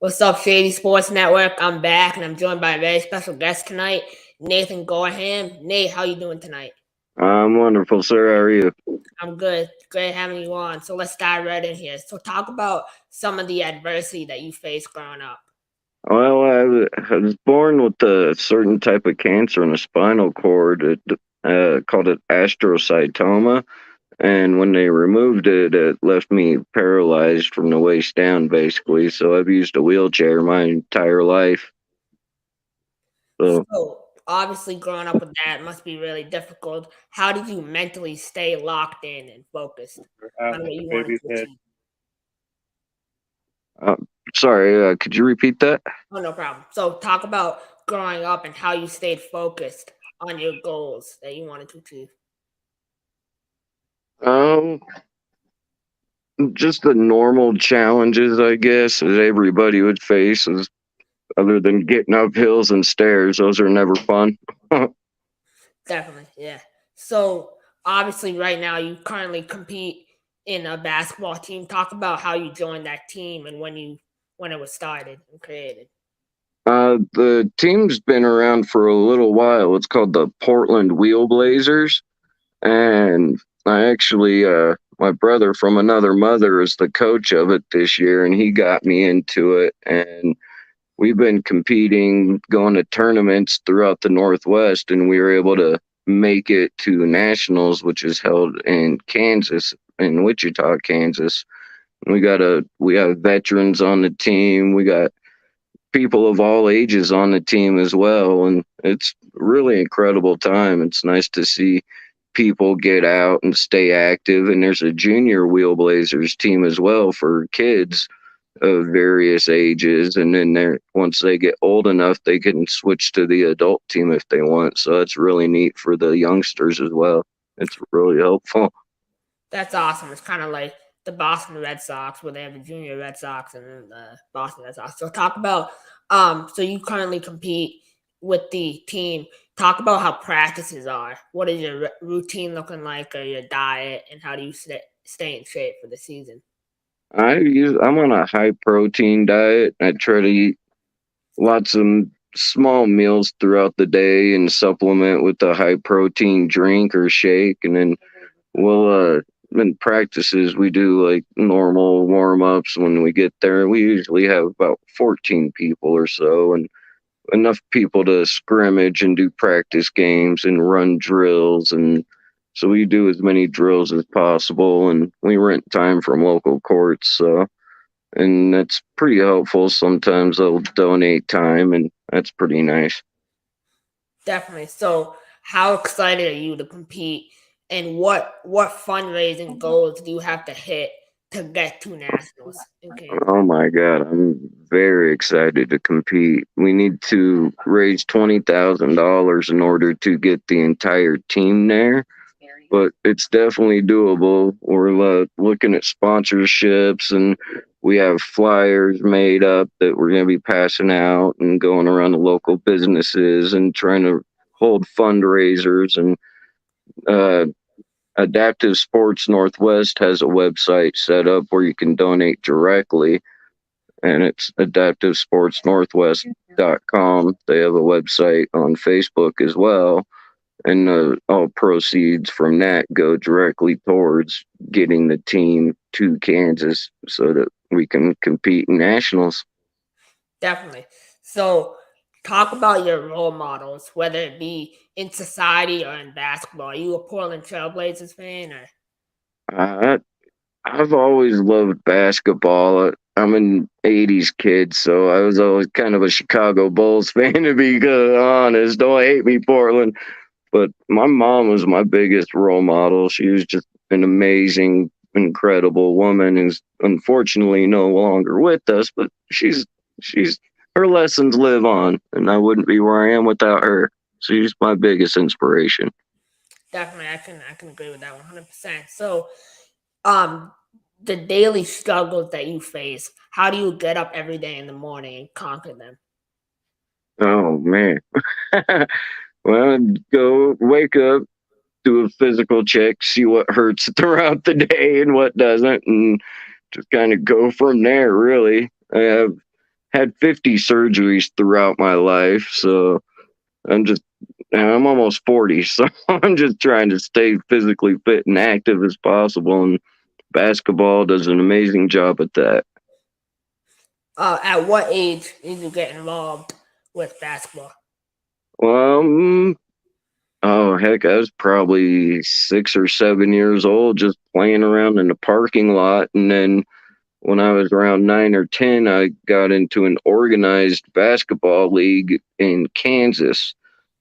What's up, Shady Sports Network? I'm back, and I'm joined by a very special guest tonight, Nathan Goreham. Nate, how you doing tonight? I'm wonderful, sir. How are you? I'm good. Great having you on. So let's dive right in here. So talk about some of the adversity that you faced growing up. Well, I was born with a certain type of cancer in the spinal cord. Called it astrocytoma. And when they removed it, it left me paralyzed from the waist down, basically. So I've used a wheelchair my entire life. So, So obviously, growing up with that must be really difficult. How did you mentally stay locked in and focused on what you wanted to achieve? uh, sorry, could you repeat that? Oh, no problem. So talk about growing up and how you stayed focused on your goals that you wanted to achieve. Um, just the normal challenges, I guess, that everybody would face, other than getting up hills and stairs. Those are never fun. Definitely, yeah. So obviously, right now you currently compete in a basketball team. Talk about how you joined that team and when it was started and created. The team's been around for a little while. It's called the Portland Wheelblazers, and my brother from another mother is the coach of it this year, and he got me into it. And we've been competing, going to tournaments throughout the Northwest, and we were able to make it to nationals, which is held in Kansas, in Wichita, Kansas. We have veterans on the team. We got people of all ages on the team as well, and it's really incredible time. It's nice to see people get out and stay active, and there's a junior wheelblazers team as well for kids of various ages, and then once they get old enough they can switch to the adult team if they want. So that's really neat for the youngsters as well. It's really helpful. That's awesome. It's kind of like the Boston Red Sox, where they have the junior Red Sox and then the Boston Red Sox. So talk about so you currently compete with the team. Talk about how practices are. What is your routine looking like, or your diet, and how do you stay in shape for the season? I'm on a high protein diet. I try to eat lots of small meals throughout the day and supplement with a high protein drink or shake. And then in practices, we do like normal warm ups. When we get there, we usually have about 14 people or so, and enough people to scrimmage and do practice games and run drills. And so we do as many drills as possible, and we rent time from local courts. So, and that's pretty helpful. Sometimes they'll donate time, and that's pretty nice. Definitely. So, how excited are you to compete, and what fundraising goals do you have to hit to get to nationals in Kansas? Oh my God, I'm very excited to compete. We need to raise $20,000 in order to get the entire team there, but it's definitely doable. We're looking at sponsorships, and we have flyers made up that we're going to be passing out and going around the local businesses and trying to hold fundraisers. And uh, Adaptive Sports Northwest has a website set up where you can donate directly, and it's adaptivesportsnorthwest.com. They have a website on Facebook as well, and all proceeds from that go directly towards getting the team to Kansas so that we can compete in nationals. Definitely. So, talk about your role models, whether it be in society or in basketball. Are you a Portland Trailblazers fan, or I, I've always loved basketball. I'm an '80s kid, so I was always kind of a Chicago Bulls fan, to be honest. Don't hate me, Portland. But my mom was my biggest role model. She was just an amazing, incredible woman who's unfortunately no longer with us, but she's her lessons live on, and I wouldn't be where I am without her. She's my biggest inspiration. definitely, I can agree with that 100%. So, um, the daily struggles that you face, how do you get up every day in the morning and conquer them? Oh man. Well, I'd go wake up, do a physical check, see what hurts throughout the day and what doesn't, and just kind of go from there. Really, I have had 50 surgeries throughout my life, so I'm just I'm almost 40, so I'm just trying to stay physically fit and active as possible, and basketball does an amazing job at that. At what age did you get involved with basketball? Well, oh heck, I was probably 6 or 7 years old, just playing around in the parking lot, and then when I was around 9 or 10, I got into an organized basketball league in Kansas.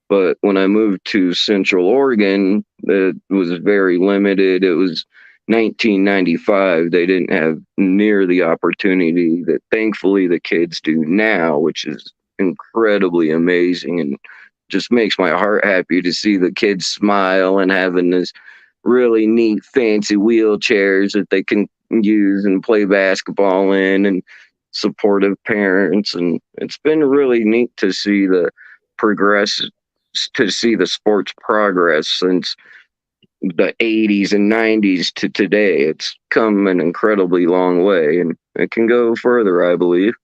But when I moved to Central Oregon, it was very limited. It was 1995. They didn't have near the opportunity that thankfully the kids do now, which is incredibly amazing and just makes my heart happy to see the kids smile and having this really neat, fancy wheelchairs that they can use and play basketball in, and supportive parents. And it's been really neat to see the progress, to see the sport's progress since the 80s and 90s to today. It's come an incredibly long way, and it can go further, I believe.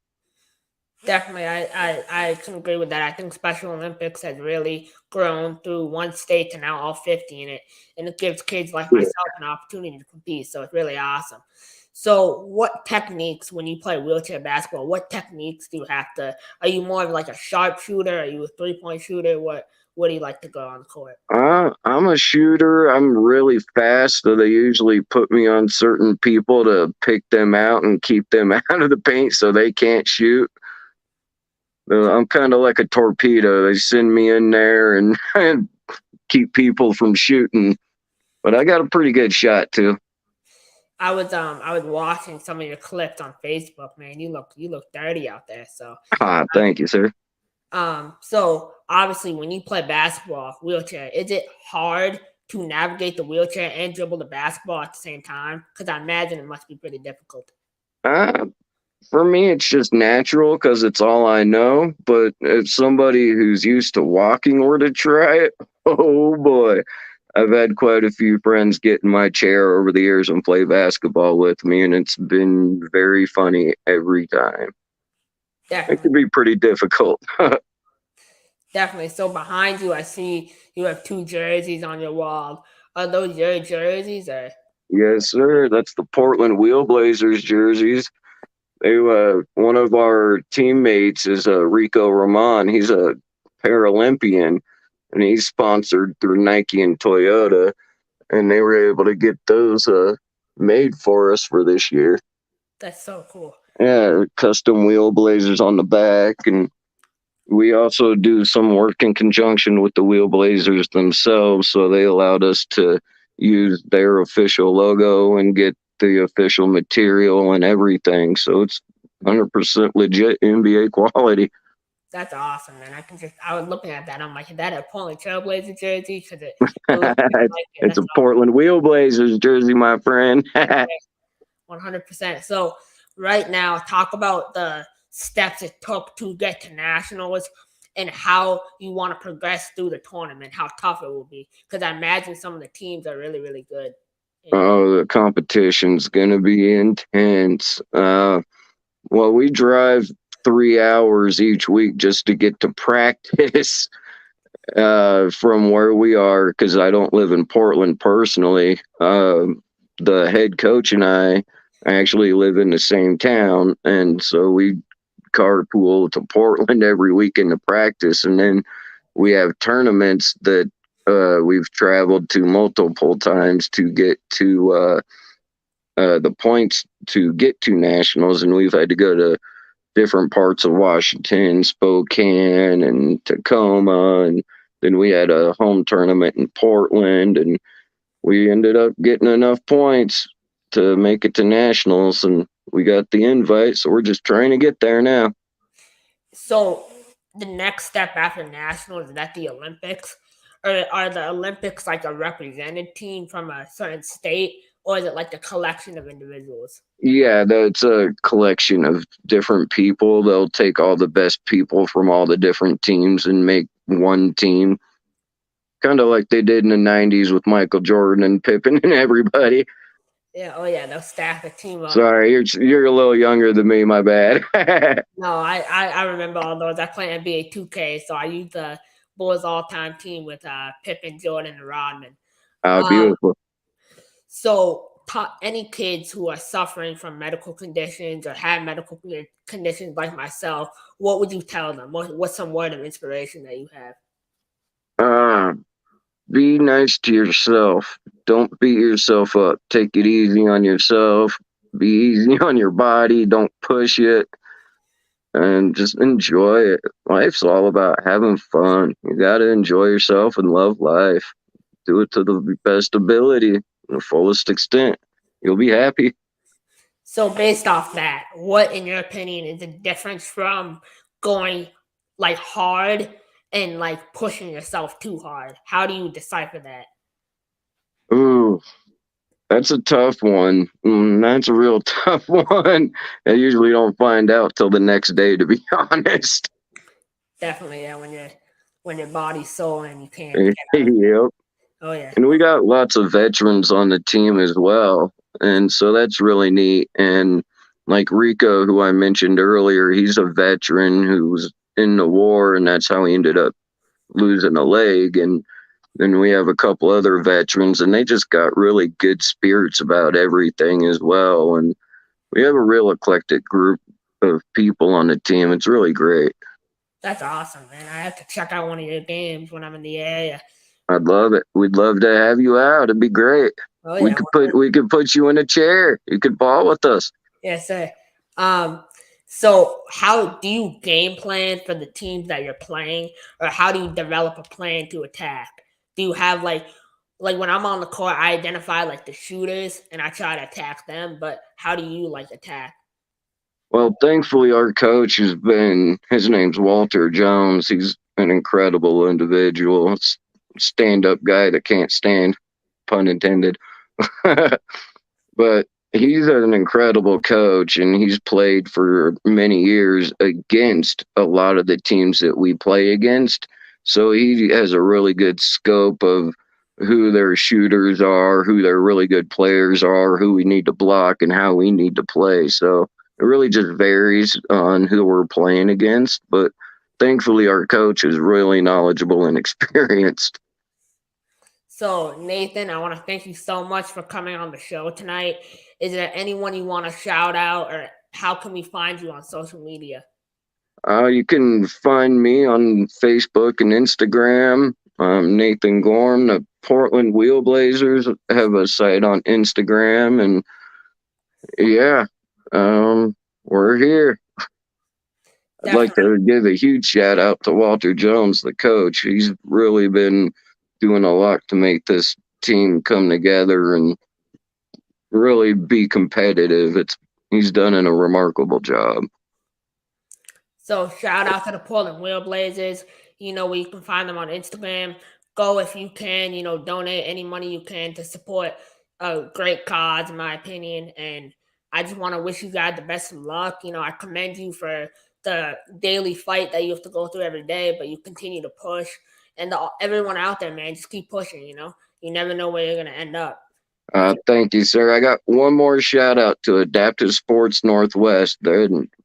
Definitely, I can agree with that. I think Special Olympics has really grown through one state to now all 50 in it, and it gives kids like Yeah. myself an opportunity to compete. So it's really awesome. So, what techniques when you play wheelchair basketball? What techniques do you have to? Are you more of like a sharpshooter? Are you a 3 point shooter? What do you like to go on the court? I'm a shooter. I'm really fast, so they usually put me on certain people to pick them out and keep them out of the paint so they can't shoot. I'm kind of like a torpedo. They send me in there and keep people from shooting, but I got a pretty good shot too. I was watching some of your clips on Facebook, man. You look dirty out there. So Thank you, sir. So obviously, when you play basketball, wheelchair, is it hard to navigate the wheelchair and dribble the basketball at the same time? Because I imagine it must be pretty difficult. Uh, for me, it's just natural because it's all I know. But if somebody who's used to walking were to try it, oh boy, I've had quite a few friends get in my chair over the years and play basketball with me, and it's been very funny every time. It Definitely, can be pretty difficult. definitely. So behind you, I see you have two jerseys on your wall. Are those your jerseys or? Yes, sir. That's the Portland Wheelblazers jerseys. One of our teammates is Rico Ramon. He's a Paralympian, and he's sponsored through Nike and Toyota, and they were able to get those made for us for this year. That's so cool. Yeah, custom wheel blazers on the back, and we also do some work in conjunction with the wheel blazers themselves, so they allowed us to use their official logo and get the official material and everything. So it's 100% legit NBA quality. That's awesome, man. I was looking at that. I'm like, is that a Portland Trailblazer jersey? Because it looks just like it. It's That's a Portland Wheel Blazers jersey, my friend. 100%. So right now, talk about the steps it took to get to nationals and how you want to progress through the tournament, how tough it will be. Because I imagine some of the teams are really, really good. Oh, the competition's gonna be intense. Well, we drive 3 hours each week just to get to practice from where we are because I don't live in Portland personally. The head coach and I actually live in the same town, and so we carpool to Portland every weekend to practice, and then we have tournaments that we've traveled to multiple times to get to the points to get to nationals, and we've had to go to different parts of Washington, Spokane, and Tacoma, and then we had a home tournament in Portland, and we ended up getting enough points to make it to nationals, and we got the invite, so we're just trying to get there now. So the next step after nationals is that the Olympics? Or are the Olympics like a represented team from a certain state, or is it like a collection of individuals? Yeah, that's a collection of different people. They'll take all the best people from all the different teams and make one team, kind of like they did in the 90s with Michael Jordan and Pippen and everybody. Yeah, oh yeah, they'll stack the team up. Sorry, you're a little younger than me. My bad. No, I remember all those. I play NBA 2K, so I use the Bulls all-time team with Pippen, Jordan, and Rodman. Oh, Um, beautiful. so any kids who are suffering from medical conditions or have medical conditions like myself, what would you tell them? What's some word of inspiration that you have? Uh, be nice to yourself. Don't beat yourself up. Take it easy on yourself. Be easy on your body. Don't push it, and just enjoy it. Life's all about having fun. You got to enjoy yourself and love life. Do it to the best ability, to the fullest extent. You'll be happy. So based off that, what in your opinion is the difference from going like hard and like pushing yourself too hard? How do you decipher that? Ooh, that's a tough one. That's a real tough one. I usually don't find out till the next day, to be honest. Definitely, yeah. When your body's sore and you can't get out. Yep. Oh yeah, And we got lots of veterans on the team as well. And so that's really neat. And like Rico, who I mentioned earlier, he's a veteran who was in the war, and that's how he ended up losing a leg. And then we have a couple other veterans, and they just got really good spirits about everything as well. And we have a real eclectic group of people on the team. It's really great. that's awesome, man. I have to check out one of your games when I'm in the area. I'd love it. We'd love to have you out. It'd be great. Oh yeah, We could put you in a chair. You could ball with us. yes, sir. Um, so how do you game plan for the teams that you're playing, or how do you develop a plan to attack? Do you have like when I'm on the court, I identify like the shooters and I try to attack them, but how do you like attack? Well, thankfully, our coach has been, his name's Walter Jones. He's an incredible individual. Stand up guy that can't stand, pun intended. But he's an incredible coach, and he's played for many years against a lot of the teams that we play against. So he has a really good scope of who their shooters are, who their really good players are, who we need to block, and how we need to play. So it really just varies on who we're playing against. But thankfully, our coach is really knowledgeable and experienced. So Nathan, I want to thank you so much for coming on the show tonight. Is there anyone you want to shout out, or how can we find you on social media? You can find me on Facebook and Instagram. Nathan Gorham. The Portland Wheelblazers have a site on Instagram, and yeah, we're here. I'd like Definitely. to give a huge shout out to Walter Jones, the coach. He's really been doing a lot to make this team come together and really be competitive. He's done a remarkable job. So shout out to the Portland Wheelblazers. You know where you can find them on Instagram. Go if you can. You know, donate any money you can to support a great cause, in my opinion. And I just want to wish you guys the best of luck. You know, I commend you for the daily fight that you have to go through every day, but you continue to push. And everyone out there, man, just keep pushing. You know, you never know where you're gonna end up. Thank you, sir. I got one more shout out to Adaptive Sports Northwest.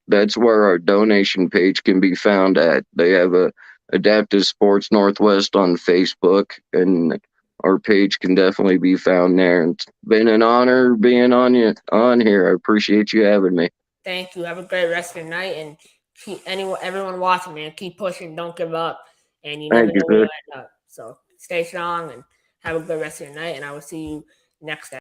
That's where our donation page can be found at. They have a Adaptive Sports Northwest on Facebook, and our page can definitely be found there. It's been an honor being on here. I appreciate you having me. Thank you. Have a great rest of your night, and everyone watching, man, keep pushing. Don't give up, and you never Thank you, know where sir. you'll end up. So stay strong and have a good rest of your night. And I will see you next time.